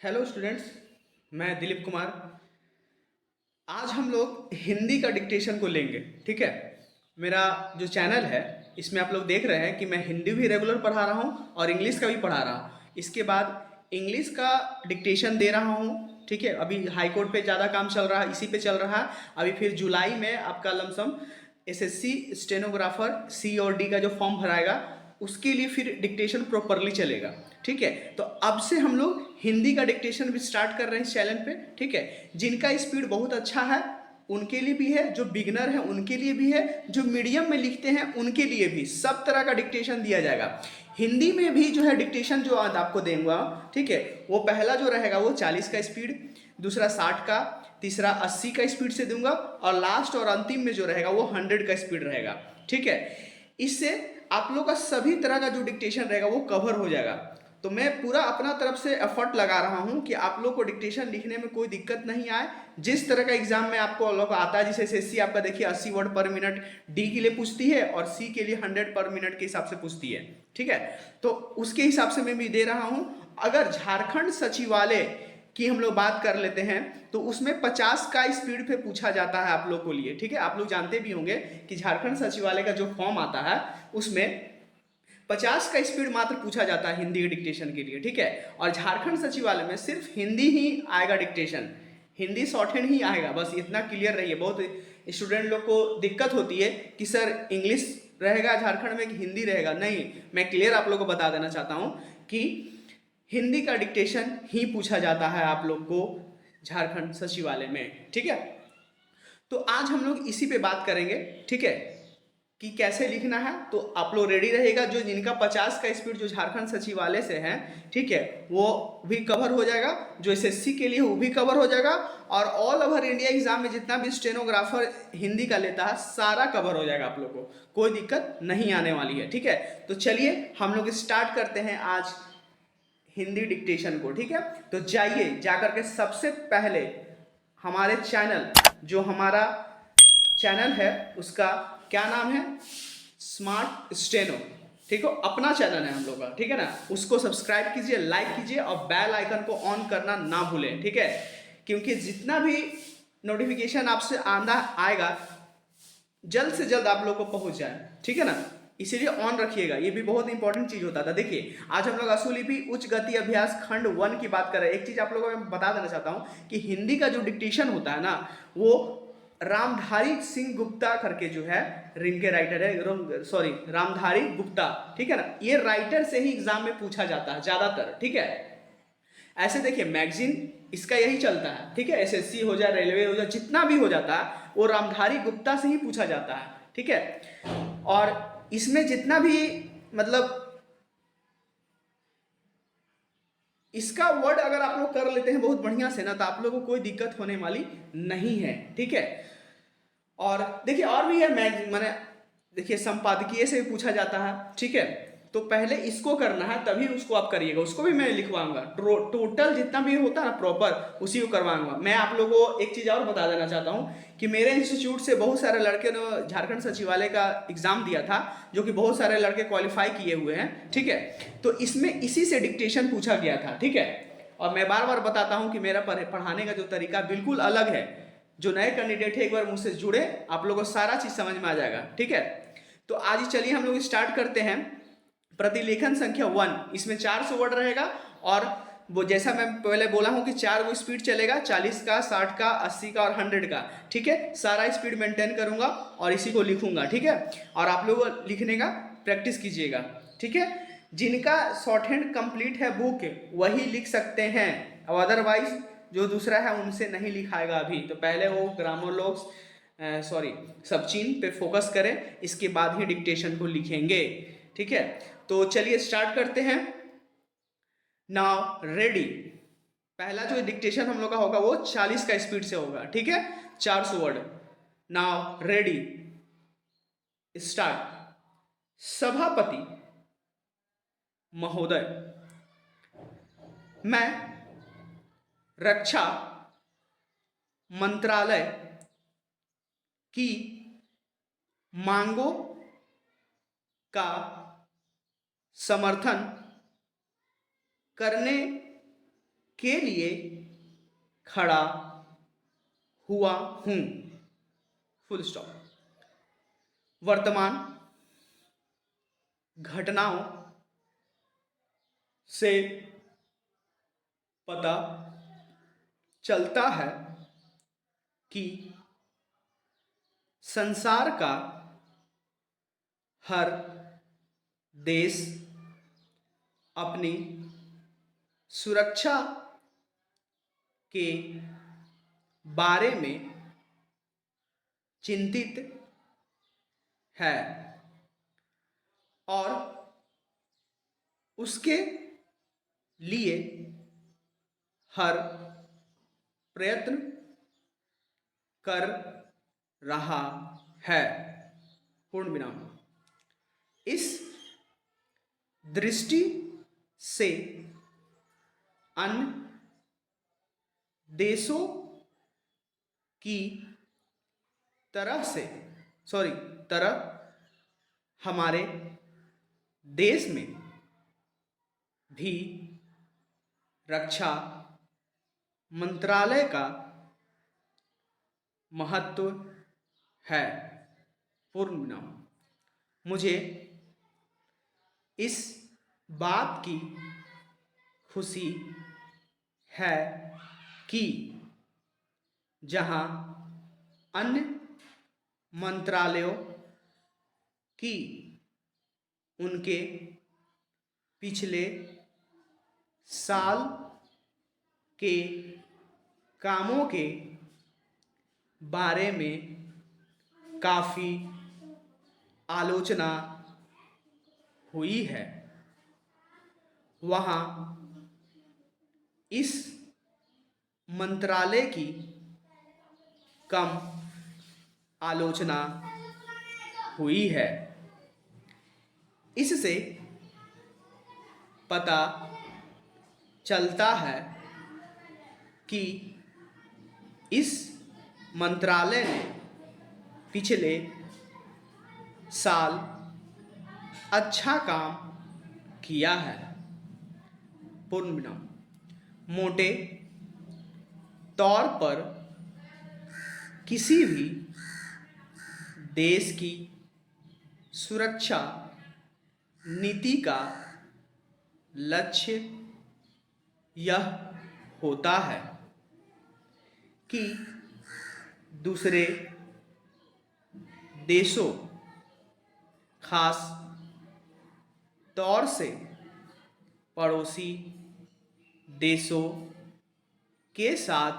Hello students. मैं दिलीप कुमार। आज हम लोग हिंदी का डिक्टेशन को लेंगे। ठीक है। मेरा जो चैनल है इसमें आप लोग देख रहे हैं कि मैं हिंदी भी रेगुलर पढ़ा रहा हूँ और इंग्लिश का भी पढ़ा रहा हूँ। इसके बाद इंग्लिश का डिक्टेशन दे रहा हूँ। ठीक है। अभी हाई कोर्ट पे ज़्यादा काम चल रहा है, इसी पे चल रहा है। अभी फिर जुलाई में आपका लमसम एसएससी स्टेनोग्राफर सी और डी का जो फॉर्म भराएगा उसके लिए फिर डिक्टेशन प्रॉपरली चलेगा। ठीक है। तो अब से हम लोग हिंदी का डिक्टेशन भी स्टार्ट कर रहे हैं इस चैनल पे। ठीक है। जिनका स्पीड बहुत अच्छा है उनके लिए भी है, जो बिगनर है उनके लिए भी है, जो मीडियम में लिखते हैं उनके लिए भी, सब तरह का डिक्टेशन दिया जाएगा। हिंदी में भी जो है डिक्टेशन जो आज आपको देंगे, ठीक है, वो पहला जो रहेगा वो 40 का स्पीड, दूसरा 60 का, तीसरा 80 का स्पीड से दूंगा और लास्ट और अंतिम में जो रहेगा वो 100 का स्पीड रहेगा। ठीक है। इससे आप लोग का सभी तरह का जो डिक्टेशन रहेगा वो कवर हो जाएगा। तो मैं पूरा अपना तरफ से एफर्ट लगा रहा हूं कि आप लोग को डिक्टेशन लिखने में कोई दिक्कत नहीं आए। जिस तरह का एग्जाम में आपको लोग आता है, जैसे एसएससी आपका देखिए 80 वर्ड पर मिनट डी के लिए पूछती है और सी के लिए 100 पर मिनट के हिसाब से पूछती है। ठीक है। तो उसके हिसाब से मैं भी दे रहा हूं। अगर झारखंड सचिवालय की हम लोग बात कर लेते हैं तो उसमें 50 का स्पीड पे पूछा जाता है आप लोग को लिए। ठीक है। आप लोग जानते भी होंगे कि झारखंड सचिवालय का जो फॉर्म आता है उसमें 50 का स्पीड मात्र पूछा जाता है हिंदी के डिक्टेशन के लिए। ठीक है। और झारखंड सचिवालय में सिर्फ हिंदी ही आएगा डिक्टेशन, हिंदी शॉर्ट हैंड ही आएगा। बस इतना क्लियर रहिए। बहुत स्टूडेंट लोग को दिक्कत होती है कि सर इंग्लिश रहेगा झारखंड में कि हिंदी रहेगा। नहीं, मैं क्लियर आप लोग को बता देना चाहता हूँ कि हिंदी का डिक्टेशन ही पूछा जाता है आप लोग को झारखंड सचिवालय में। ठीक है। तो आज हम लोग इसी पे बात करेंगे। ठीक है, कि कैसे लिखना है। तो आप लोग रेडी रहेगा। जो जिनका 50 का स्पीड जो झारखंड सचिवालय से है, ठीक है, वो भी कवर हो जाएगा। जो एसएससी के लिए वो भी कवर हो जाएगा। और ऑल ओवर इंडिया एग्जाम में जितना भी स्टेनोग्राफर हिंदी का लेता है सारा कवर हो जाएगा। आप लोग को कोई दिक्कत नहीं आने वाली है। ठीक है। तो चलिए हम लोग स्टार्ट करते हैं आज हिंदी डिक्टेशन को। ठीक है। तो जाइए जाकर के सबसे पहले हमारे चैनल, जो हमारा चैनल है उसका क्या नाम है, स्मार्ट स्टेनो। ठीक है, अपना चैनल है हम लोग का। ठीक है ना। उसको सब्सक्राइब कीजिए, लाइक कीजिए और बेल आइकन को ऑन करना ना भूलें। ठीक है। क्योंकि जितना भी नोटिफिकेशन आपसे आना आएगा जल्द से जल्द आप लोग को पहुंच जाए। ठीक है ना। इसीलिए ऑन रखिएगा, ये भी बहुत इंपॉर्टेंट चीज होता था। देखिए आज हम लोग असूलिपि उच्च गति अभ्यास खंड 1 की बात कर रहे हैं। एक चीज आप लोगों को मैं बता देना चाहता हूं कि हिंदी का जो डिक्टेशन होता है ना, वो रामधारी सिंह गुप्ता करके जो है रिंग के राइटर है, सॉरी रामधारी गुप्ता। ठीक है ना। ये राइटर से ही एग्जाम में पूछा जाता है ज्यादातर। ठीक है। ऐसे देखिए मैगजीन इसका यही चलता है। ठीक है। एसएससी हो जाए, रेलवे हो जाए, जितना भी हो जाता है वो रामधारी गुप्ता से ही पूछा जाता है। ठीक है। और इसमें जितना भी मतलब इसका वर्ड अगर आप लोग कर लेते हैं बहुत बढ़िया से ना, तो आप लोगों को कोई दिक्कत होने वाली नहीं है। ठीक है। और देखिए और भी है मैंने देखिए संपादकीय से भी पूछा जाता है। ठीक है। तो पहले इसको करना है तभी उसको आप करिएगा। उसको भी मैं लिखवाऊंगा। टोटल जितना भी होता है ना प्रॉपर उसी को करवाऊंगा। मैं आप लोगों को एक चीज और बता देना चाहता हूँ कि मेरे इंस्टीट्यूट से बहुत सारे लड़के ने झारखंड सचिवालय का एग्जाम दिया था, जो कि बहुत सारे लड़के क्वालिफाई किए हुए हैं। ठीक है। तो इसमें इसी से डिक्टेशन पूछा गया था। ठीक है। और मैं बार बार बताता हूँ कि मेरा पढ़ाने का जो तरीका बिल्कुल अलग है। जो नए कैंडिडेट है एक बार मुझसे जुड़े, आप लोगों को सारा चीज समझ में आ जाएगा। ठीक है। तो आज ही चलिए हम लोग स्टार्ट करते हैं। प्रतिलेखन संख्या 1, इसमें 400 वर्ड रहेगा। और वो जैसा मैं पहले बोला हूं कि 4 वो स्पीड चलेगा, 40 का, 60 का, 80 का और 100 का। ठीक है। सारा स्पीड मेंटेन करूंगा और इसी को लिखूंगा। ठीक है। और आप लोग लिखने का प्रैक्टिस कीजिएगा। ठीक है। जिनका शॉर्ट हैंड कंप्लीट है बुक वही लिख सकते हैं, और अदरवाइज जो दूसरा है उनसे नहीं लिखाएगा अभी। तो पहले वो ग्रामर लोग सॉरी सबचीन पे फोकस करें, इसके बाद ही डिक्टेशन को लिखेंगे। ठीक है। तो चलिए स्टार्ट करते हैं। Now ready. पहला जो डिक्टेशन हम लोग का होगा वो 40 का स्पीड से होगा। ठीक है। 400 वर्ड। Now ready start. सभापति महोदय, मैं रक्षा मंत्रालय की मांगों का समर्थन करने के लिए खड़ा हुआ हूं। Full stop. वर्तमान घटनाओं से पता चलता है कि संसार का हर देश अपनी सुरक्षा के बारे में चिंतित है और उसके लिए हर प्रयत्न कर रहा है। पूर्ण विराम। इस दृष्टि से अन्य देशों की तरह हमारे देश में भी रक्षा मंत्रालय का महत्व है। पूर्ण विराम। मुझे इस बात की खुशी है कि जहां अन्य मंत्रालयों की उनके पिछले साल के कामों के बारे में काफ़ी आलोचना हुई है, वहाँ इस मंत्रालय की कम आलोचना हुई है। इससे पता चलता है कि इस मंत्रालय ने पिछले साल अच्छा काम किया है। पूर्ण विराम। मोटे तौर पर किसी भी देश की सुरक्षा नीति का लक्ष्य यह होता है कि दूसरे देशों, खास तौर से पड़ोसी देशों के साथ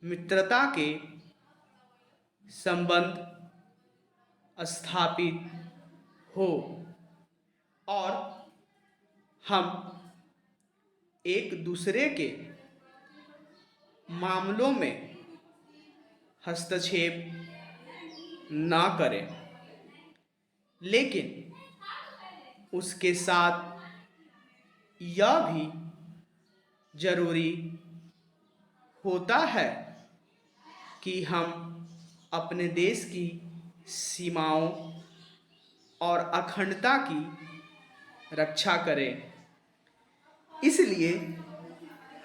मित्रता के संबंध स्थापित हो और हम एक दूसरे के मामलों में हस्तक्षेप ना करें, लेकिन उसके साथ यह भी जरूरी होता है कि हम अपने देश की सीमाओं और अखंडता की रक्षा करें। इसलिए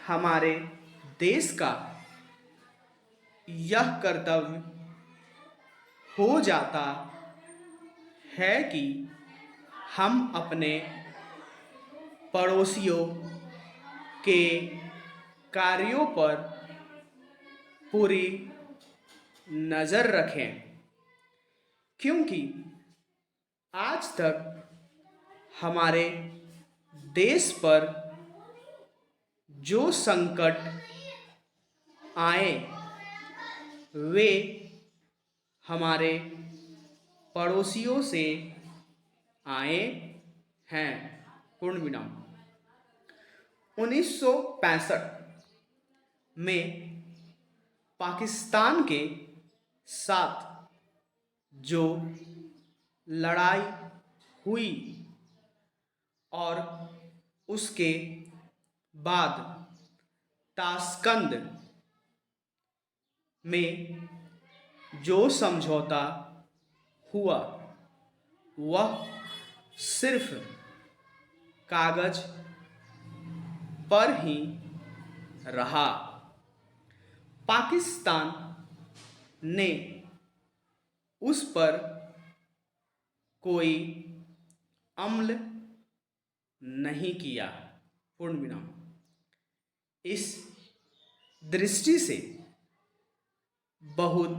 हमारे देश का यह कर्तव्य हो जाता है कि हम अपने पड़ोसियों के कार्यों पर पूरी नज़र रखें, क्योंकि आज तक हमारे देश पर जो संकट आए वे हमारे पड़ोसियों से आए हैं। पूर्ण विराम। 1965 में पाकिस्तान के साथ जो लड़ाई हुई और उसके बाद ताशकंद में जो समझौता हुआ वह सिर्फ कागज पर ही रहा। पाकिस्तान ने उस पर कोई अमल नहीं किया। पूर्ण विराम। इस दृष्टि से बहुत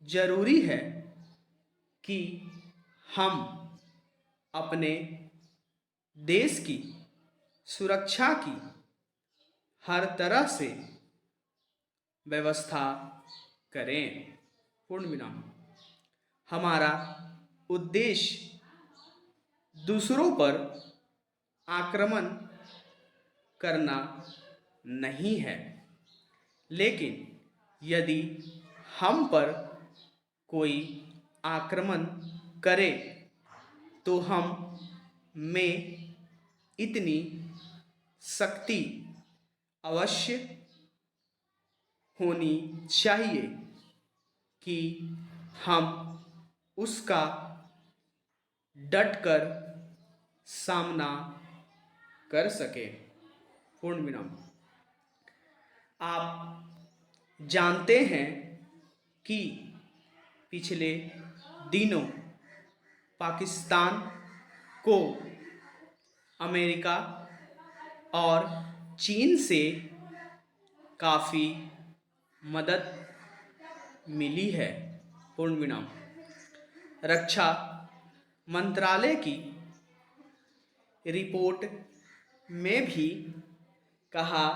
जरूरी है कि हम अपने देश की सुरक्षा की हर तरह से व्यवस्था करें। पूर्ण विराम। हमारा उद्देश्य दूसरों पर आक्रमण करना नहीं है, लेकिन यदि हम पर कोई आक्रमण करे तो हम में इतनी शक्ति अवश्य होनी चाहिए कि हम उसका डटकर सामना कर सके। पूर्ण विराम। आप जानते हैं कि पिछले दिनों पाकिस्तान को अमेरिका और चीन से काफ़ी मदद मिली है। पूर्ण विराम। रक्षा मंत्रालय की रिपोर्ट में भी कहा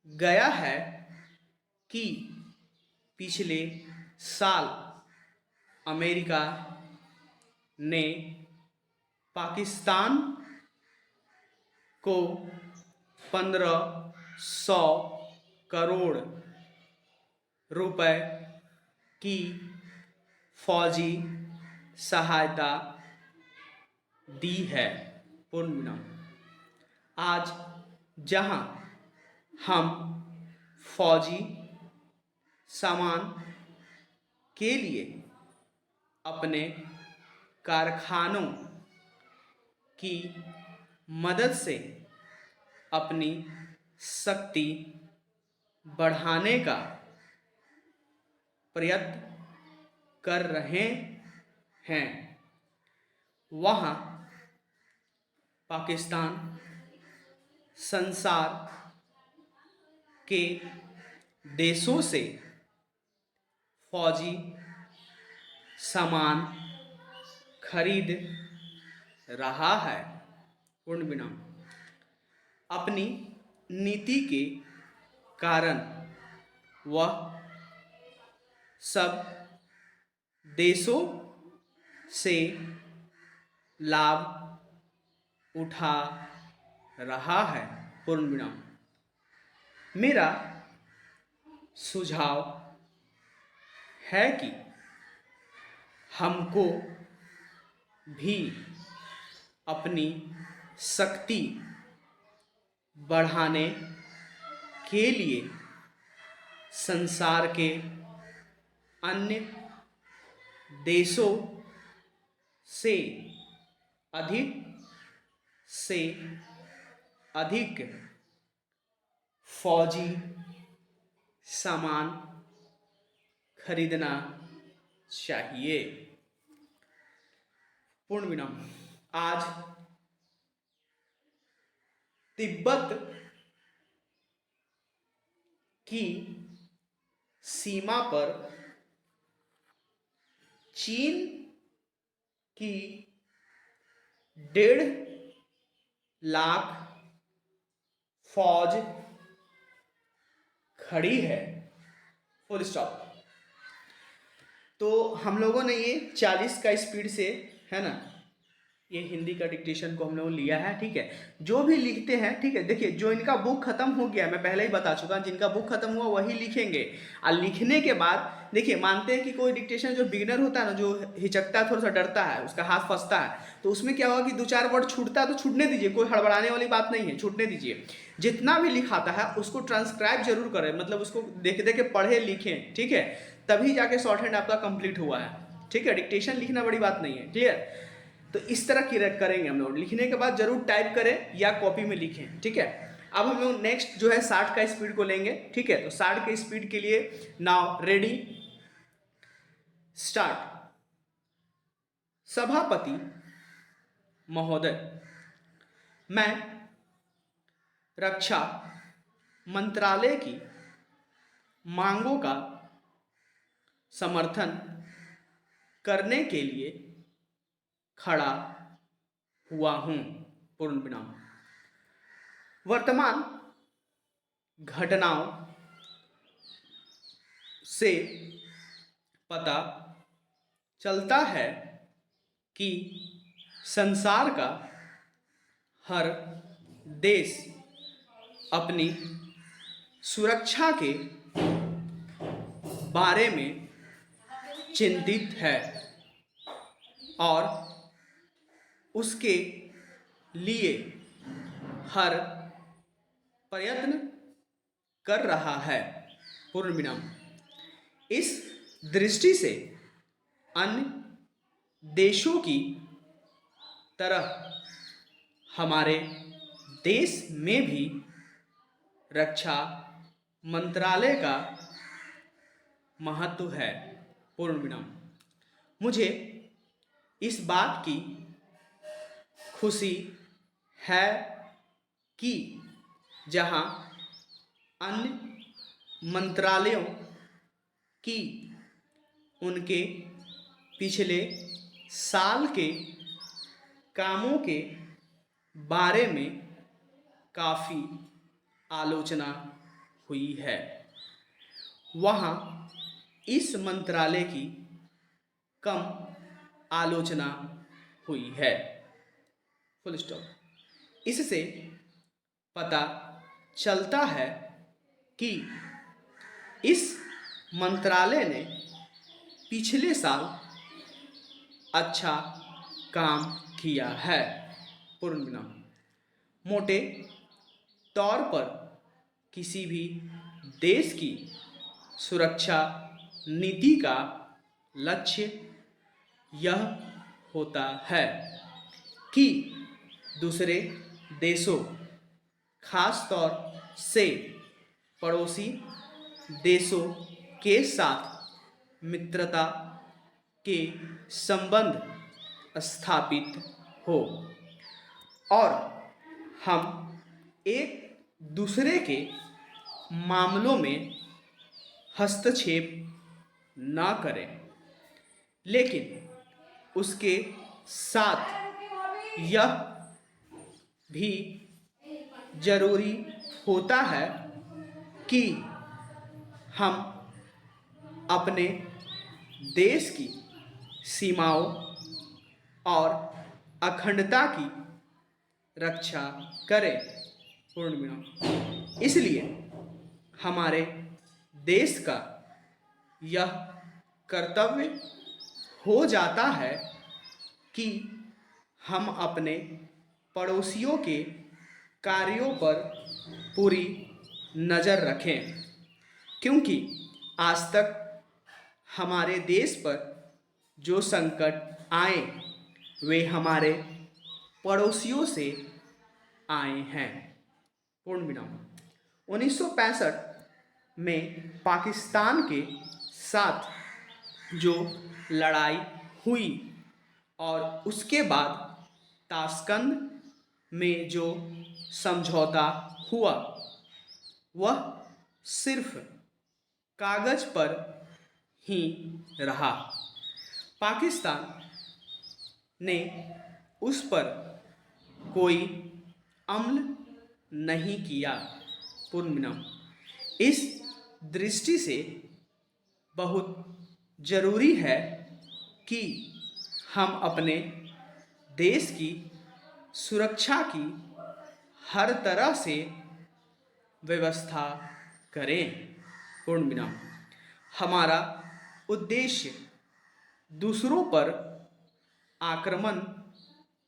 गया है कि पिछले साल अमेरिका ने पाकिस्तान को 1500 करोड़ रुपए की फौजी सहायता दी है। पूर्ण विराम। आज जहां हम फौजी सामान के लिए अपने कारखानों की मदद से अपनी शक्ति बढ़ाने का प्रयत्न कर रहे हैं, वहाँ पाकिस्तान संसार के देशों से फौजी सामान खरीद रहा है। पूर्ण विराम। अपनी नीति के कारण वह सब देशों से लाभ उठा रहा है। पूर्ण विराम। मेरा सुझाव है कि हमको भी अपनी शक्ति बढ़ाने के लिए संसार के अन्य देशों से अधिक फौजी सामान खरीदना चाहिए। पूर्ण विराम। आज तिब्बत की सीमा पर चीन की 1.5 लाख फौज खड़ी है। Full stop. तो हम लोगों ने ये 40 का स्पीड से, है ना, ये हिंदी का डिक्टेशन को हम लोगों ने लिया है। ठीक है। जो भी लिखते हैं, ठीक है, देखिए जो इनका बुक खत्म हो गया, मैं पहले ही बता चुका, जिनका बुक खत्म हुआ वही लिखेंगे। और लिखने के बाद देखिए, मानते हैं कि कोई डिक्टेशन जो बिगिनर होता है ना, जो हिचकता है, थोड़ा सा डरता है, उसका हाथ फंसता है, तो उसमें क्या होगा कि 2-4 वर्ड छूटता है तो छूटने दीजिए, कोई हड़बड़ाने वाली बात नहीं है, छूटने दीजिए। जितना भी लिखाता है उसको ट्रांसक्राइब जरूर करें, मतलब उसको देख देख के पढ़े लिखें। ठीक है। तभी जाके शॉर्ट हैंड आपका कंप्लीट हुआ है। ठीक है। डिक्टेशन लिखना बड़ी बात नहीं है। क्लियर। तो इस तरह की करेंगे हम लोग। लिखने के बाद जरूर टाइप करें या कॉपी में लिखें। ठीक है। अब हम लोग नेक्स्ट जो है 60 का स्पीड को लेंगे, ठीक है। तो 60 के स्पीड के लिए नाउ रेडी स्टार्ट। सभापति महोदय, मैं रक्षा मंत्रालय की मांगों का समर्थन करने के लिए खड़ा हुआ हूं, पूर्ण विराम। वर्तमान घटनाओं से पता चलता है कि संसार का हर देश अपनी सुरक्षा के बारे में चिंतित है और उसके लिए हर प्रयत्न कर रहा है, पूर्ण विराम। इस दृष्टि से अन्य देशों की तरह हमारे देश में भी रक्षा मंत्रालय का महत्व है, पूर्ण विराम। मुझे इस बात की खुशी है कि जहां अन्य मंत्रालयों की उनके पिछले साल के कामों के बारे में काफ़ी आलोचना हुई है, वहाँ इस मंत्रालय की कम आलोचना हुई है, फुल स्टॉप। इससे पता चलता है कि इस मंत्रालय ने पिछले साल अच्छा काम किया है, पूर्ण विराम। मोटे तौर पर किसी भी देश की सुरक्षा नीति का लक्ष्य यह होता है कि दूसरे देशों, खास तौर से पड़ोसी देशों के साथ मित्रता के संबंध स्थापित हो और हम एक दूसरे के मामलों में हस्तक्षेप ना करें, लेकिन उसके साथ यह भी जरूरी होता है कि हम अपने देश की सीमाओं और अखंडता की रक्षा करें, पूर्ण विराम। इसलिए हमारे देश का यह कर्तव्य हो जाता है कि हम अपने पड़ोसियों के कार्यों पर पूरी नज़र रखें, क्योंकि आज तक हमारे देश पर जो संकट आए वे हमारे पड़ोसियों से आए हैं, पूर्ण विराम। 1965 में पाकिस्तान के साथ जो लड़ाई हुई और उसके बाद ताशकंद में जो समझौता हुआ वह सिर्फ कागज पर ही रहा। पाकिस्तान ने उस पर कोई अमल नहीं किया, पूर्ण विराम। इस दृष्टि से बहुत जरूरी है कि हम अपने देश की सुरक्षा की हर तरह से व्यवस्था करें, पूर्ण विराम। हमारा उद्देश्य दूसरों पर आक्रमण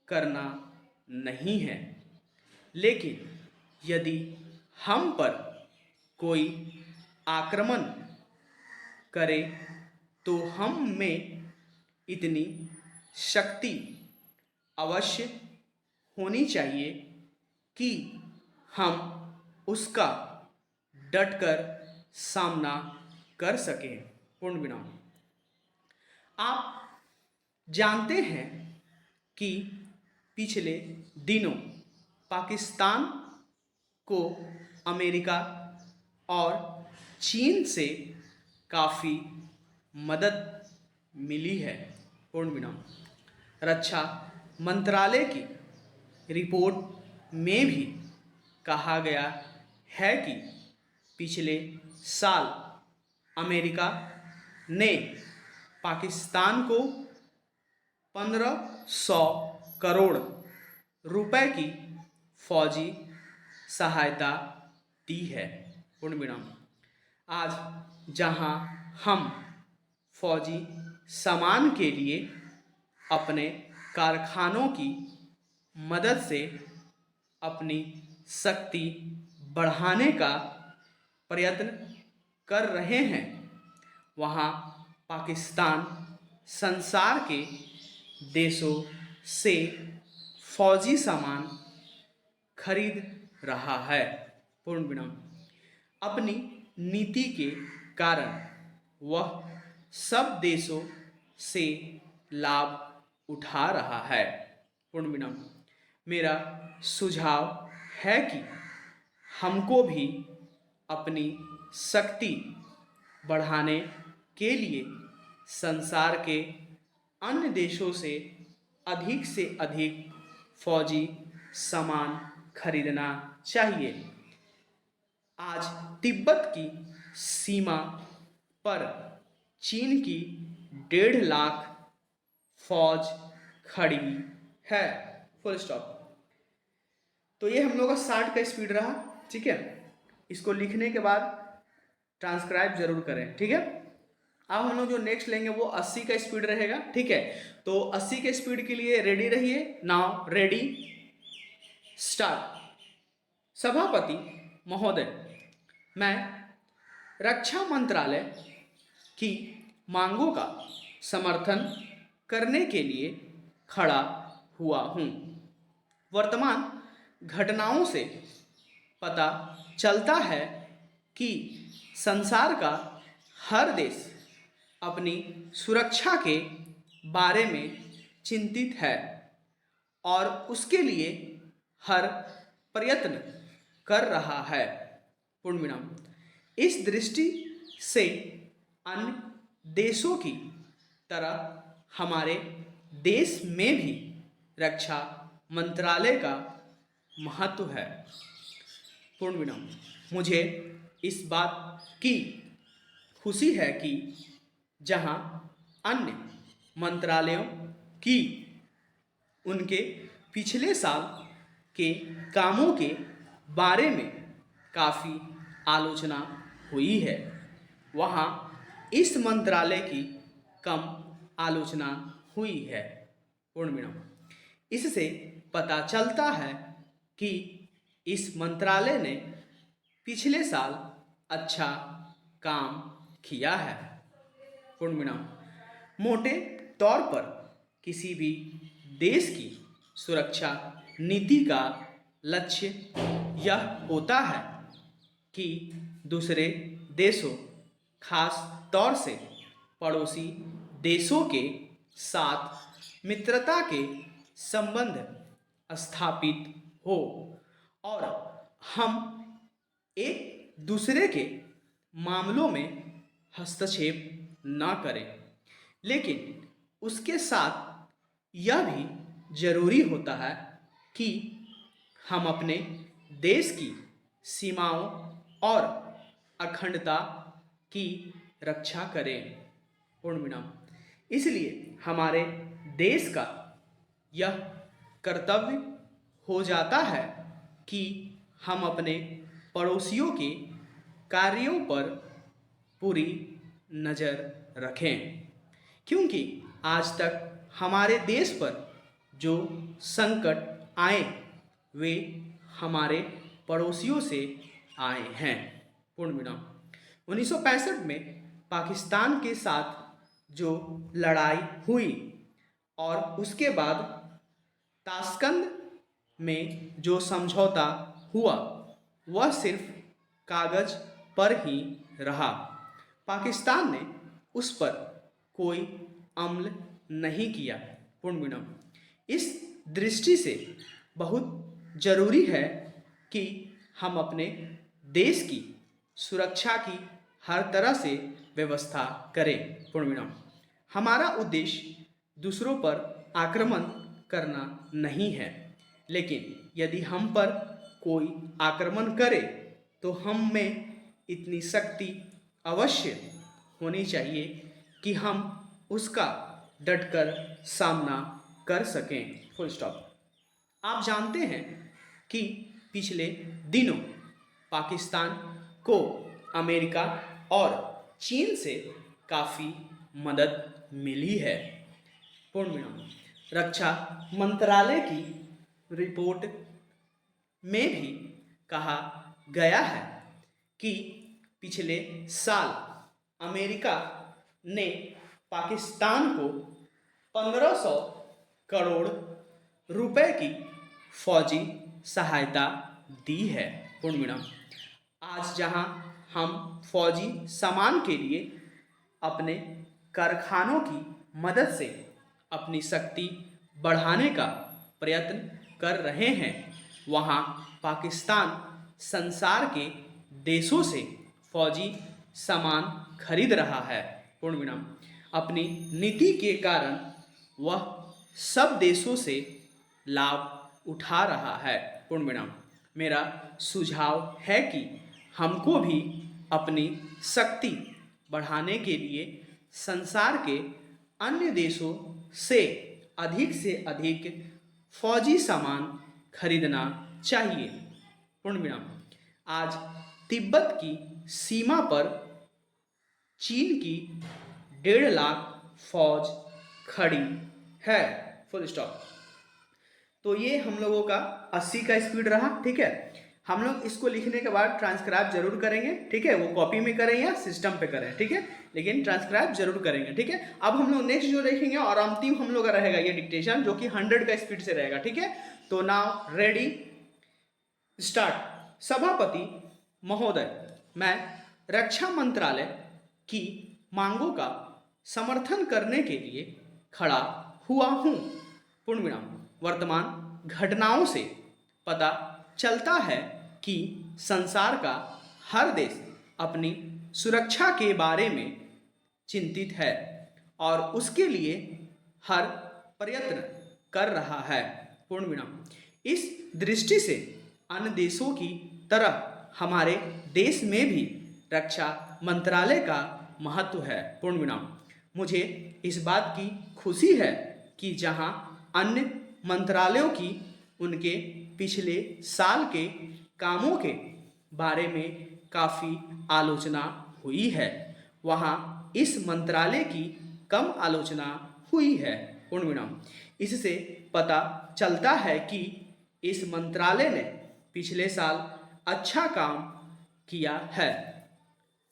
करना नहीं है, लेकिन यदि हम पर कोई आक्रमण करे तो हम में इतनी शक्ति अवश्य होनी चाहिए कि हम उसका डटकर सामना कर सके। पूर्ण विराम। आप जानते हैं कि पिछले दिनों पाकिस्तान को अमेरिका और चीन से काफ़ी मदद मिली है। पूर्ण विराम। रक्षा मंत्रालय की रिपोर्ट में भी कहा गया है कि पिछले साल अमेरिका ने पाकिस्तान को 1500 करोड़ रुपए की फौजी सहायता दी है। पूर्ण विराम। आज जहां हम फौजी सामान के लिए अपने कारखानों की मदद से अपनी शक्ति बढ़ाने का प्रयत्न कर रहे हैं, वहाँ पाकिस्तान संसार के देशों से फौजी सामान खरीद रहा है। पूर्ण विराम। अपनी नीति के कारण वह सब देशों से लाभ उठा रहा है। पूर्ण विराम। मेरा सुझाव है कि हमको भी अपनी शक्ति बढ़ाने के लिए संसार के अन्य देशों से अधिक फौजी सामान खरीदना चाहिए। आज तिब्बत की सीमा पर चीन की 1.5 लाख फौज खड़ी है। Full stop. तो ये हम लोग का 60 का स्पीड रहा। ठीक है, इसको लिखने के बाद ट्रांसक्राइब जरूर करें। ठीक है, अब हम लोग जो नेक्स्ट लेंगे वो 80 का स्पीड रहेगा। ठीक है, तो 80 के स्पीड के लिए रेडी रहिए। Now ready start. सभापति महोदय, मैं रक्षा मंत्रालय की मांगों का समर्थन करने के लिए खड़ा हुआ हूँ। वर्तमान घटनाओं से पता चलता है कि संसार का हर देश अपनी सुरक्षा के बारे में चिंतित है और उसके लिए हर प्रयत्न कर रहा है। पूर्ण विराम। इस दृष्टि से अन्य देशों की तरह हमारे देश में भी रक्षा मंत्रालय का महत्व है। पूर्ण विराम। मुझे इस बात की खुशी है कि जहां अन्य मंत्रालयों की उनके पिछले साल के कामों के बारे में काफ़ी आलोचना हुई है, वहाँ इस मंत्रालय की कम आलोचना हुई है। पूर्ण विराम। इससे पता चलता है कि इस मंत्रालय ने पिछले साल अच्छा काम किया है। पूर्ण विराम। मोटे तौर पर किसी भी देश की सुरक्षा नीति का लक्ष्य यह होता है कि दूसरे देशों, खास तौर से पड़ोसी देशों के साथ मित्रता के संबंध स्थापित हो और हम एक दूसरे के मामलों में हस्तक्षेप न करें, लेकिन उसके साथ यह भी जरूरी होता है कि हम अपने देश की सीमाओं और अखंडता की रक्षा करें। पूर्ण विराम। इसलिए हमारे देश का यह कर्तव्य हो जाता है कि हम अपने पड़ोसियों के कार्यों पर पूरी नज़र रखें, क्योंकि आज तक हमारे देश पर जो संकट आए वे हमारे पड़ोसियों से आए हैं। पूर्ण विराम। 1965 में पाकिस्तान के साथ जो लड़ाई हुई और उसके बाद ताशकंद में जो समझौता हुआ, वह सिर्फ कागज पर ही रहा। पाकिस्तान ने उस पर कोई अमल नहीं किया। पूर्ण विराम। इस दृष्टि से बहुत जरूरी है कि हम अपने देश की सुरक्षा की हर तरह से व्यवस्था करें। पूर्ण विराम। हमारा उद्देश्य दूसरों पर आक्रमण करना नहीं है, लेकिन यदि हम पर कोई आक्रमण करे तो हम में इतनी शक्ति अवश्य होनी चाहिए कि हम उसका डटकर सामना कर सकें। Full stop. आप जानते हैं कि पिछले दिनों पाकिस्तान को अमेरिका और चीन से काफ़ी मदद मिली है। पूर्ण विराम। रक्षा मंत्रालय की रिपोर्ट में भी कहा गया है कि पिछले साल अमेरिका ने पाकिस्तान को 1500 करोड़ रुपए की फौजी सहायता दी है। पूर्ण विराम। आज जहां हम फौजी सामान के लिए अपने कारखानों की मदद से अपनी शक्ति बढ़ाने का प्रयत्न कर रहे हैं, वहां पाकिस्तान संसार के देशों से फौजी सामान खरीद रहा है। पूर्ण विराम। अपनी नीति के कारण वह सब देशों से लाभ उठा रहा है। पूर्ण विराम। मेरा सुझाव है कि हमको भी अपनी शक्ति बढ़ाने के लिए संसार के अन्य देशों से अधिक फौजी सामान खरीदना चाहिए। पूर्ण विराम। आज तिब्बत की सीमा पर चीन की 1.5 लाख फौज खड़ी है। Full stop. तो ये हम लोगों का 80 का स्पीड रहा। ठीक है, हम लोग इसको लिखने के बाद ट्रांसक्राइब जरूर करेंगे। ठीक है, वो कॉपी में करें या सिस्टम पे करें। ठीक है, लेकिन ट्रांसक्राइब जरूर करेंगे। ठीक है, अब हम लोग नेक्स्ट जो देखेंगे और अंतिम हम लोग का रहेगा ये डिक्टेशन, जो कि 100 का स्पीड से रहेगा। ठीक है, तो नाउ रेडी स्टार्ट। सभापति महोदय, मैं रक्षा मंत्रालय की मांगों का समर्थन करने के लिए खड़ा हुआ हूँ। पूर्ण विराम। वर्तमान घटनाओं से पता चलता है कि संसार का हर देश अपनी सुरक्षा के बारे में चिंतित है और उसके लिए हर प्रयत्न कर रहा है। पूर्ण विराम। इस दृष्टि से अन्य देशों की तरह हमारे देश में भी रक्षा मंत्रालय का महत्व है। पूर्ण विराम। मुझे इस बात की खुशी है कि जहां अन्य मंत्रालयों की उनके पिछले साल के कामों के बारे में काफ़ी आलोचना हुई है, वहाँ इस मंत्रालय की कम आलोचना हुई है। पूर्ण विराम। इससे पता चलता है कि इस मंत्रालय ने पिछले साल अच्छा काम किया है।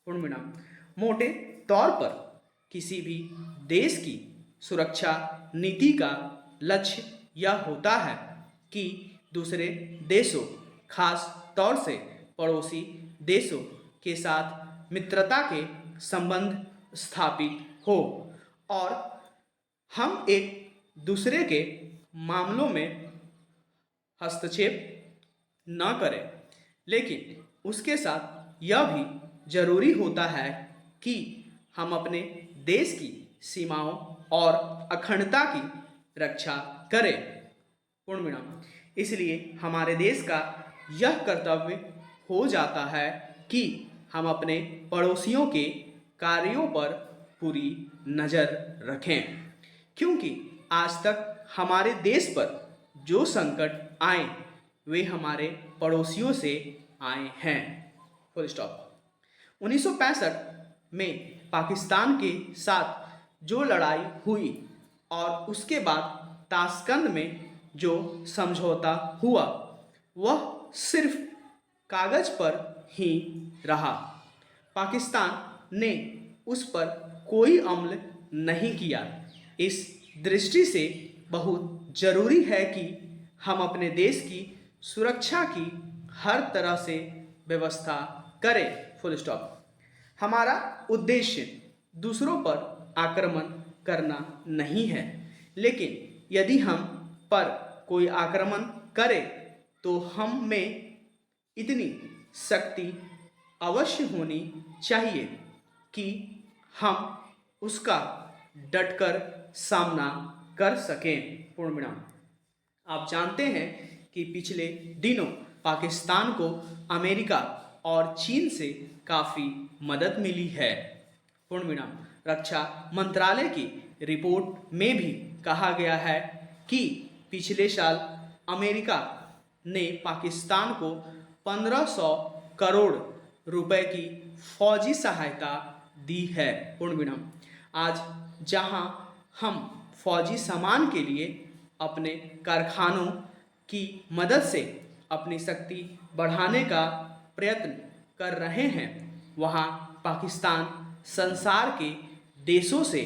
पूर्ण विराम। मोटे तौर पर किसी भी देश की सुरक्षा नीति का लक्ष्य यह होता है कि दूसरे देशों, खास तौर से पड़ोसी देशों के साथ मित्रता के संबंध स्थापित हो और हम एक दूसरे के मामलों में हस्तक्षेप न करें, लेकिन उसके साथ यह भी जरूरी होता है कि हम अपने देश की सीमाओं और अखंडता की रक्षा करें। पूर्ण विराम। इसलिए हमारे देश का यह कर्तव्य हो जाता है कि हम अपने पड़ोसियों के कार्यों पर पूरी नज़र रखें, क्योंकि आज तक हमारे देश पर जो संकट आए वे हमारे पड़ोसियों से आए हैं। Full stop. 1965 में पाकिस्तान के साथ जो लड़ाई हुई और उसके बाद ताशकंद में जो समझौता हुआ वह सिर्फ कागज पर ही रहा। पाकिस्तान ने उस पर कोई अमल नहीं किया। इस दृष्टि से बहुत ज़रूरी है कि हम अपने देश की सुरक्षा की हर तरह से व्यवस्था करें, फुल स्टॉप। हमारा उद्देश्य दूसरों पर आक्रमण करना नहीं है, लेकिन यदि हम पर कोई आक्रमण करे तो हम में इतनी शक्ति अवश्य होनी चाहिए कि हम उसका डटकर सामना कर सकें। पूर्ण विराम। आप जानते हैं कि पिछले दिनों पाकिस्तान को अमेरिका और चीन से काफ़ी मदद मिली है। पूर्ण विराम। रक्षा मंत्रालय की रिपोर्ट में भी कहा गया है कि पिछले साल अमेरिका ने पाकिस्तान को 1500 करोड़ रुपए की फौजी सहायता दी है। पूर्ण विराम। आज जहां हम फौजी सामान के लिए अपने कारखानों की मदद से अपनी शक्ति बढ़ाने का प्रयत्न कर रहे हैं, वहां पाकिस्तान संसार के देशों से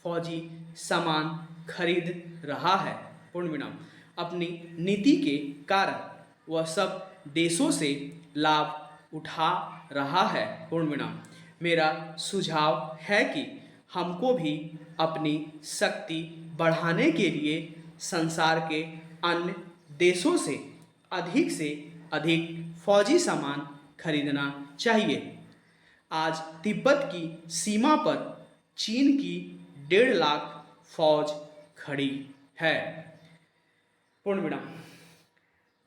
फौजी सामान खरीद रहा है। पूर्ण विराम। अपनी नीति के कारण वह सब देशों से लाभ उठा रहा है। पूर्ण विराम। मेरा सुझाव है कि हमको भी अपनी शक्ति बढ़ाने के लिए संसार के अन्य देशों से अधिक फौजी सामान खरीदना चाहिए। आज तिब्बत की सीमा पर चीन की 1.5 लाख फौज खड़ी है। पूर्ण विराम।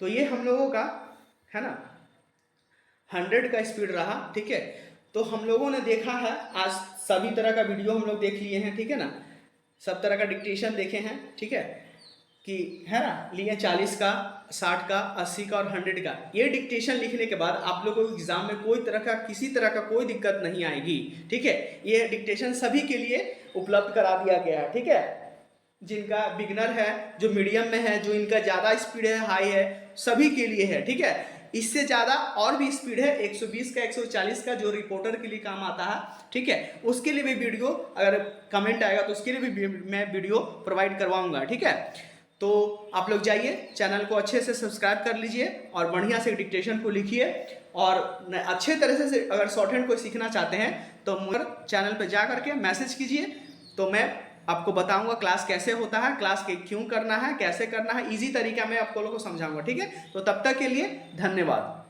तो ये हम लोगों का है ना 100 का स्पीड रहा, ठीक है। तो हम लोगों ने देखा है, आज सभी तरह का वीडियो हम लोग देख लिए हैं, ठीक है ना, सब तरह का डिक्टेशन देखे हैं, ठीक है, कि है ना लिए 40 का, 60 का, 80 का और 100 का। ये डिक्टेशन लिखने के बाद आप लोगों को एग्जाम में कोई तरह का किसी तरह का कोई दिक्कत नहीं आएगी, ठीक है। ये डिक्टेशन सभी के लिए उपलब्ध करा दिया गया है, ठीक है। जिनका बिगनर है, जो मीडियम में है, जो इनका ज़्यादा स्पीड है, हाई है, सभी के लिए है, ठीक है। इससे ज़्यादा और भी स्पीड है 120 का, 140 का, जो रिपोर्टर के लिए काम आता है, ठीक है। उसके लिए भी वीडियो अगर कमेंट आएगा तो उसके लिए भी मैं वीडियो प्रोवाइड करवाऊंगा, ठीक है। तो आप लोग जाइए, चैनल को अच्छे से सब्सक्राइब कर लीजिए और बढ़िया से डिक्टेशन को लिखिए। और अच्छे तरह से अगर शॉर्ट हैंड को सीखना चाहते हैं तो मेरे चैनल पर जा करके मैसेज कीजिए, तो मैं आपको बताऊंगा क्लास कैसे होता है, क्लास के क्यों करना है, कैसे करना है, इजी तरीका में आप लोगों को समझाऊंगा, ठीक है। तो तब तक के लिए धन्यवाद।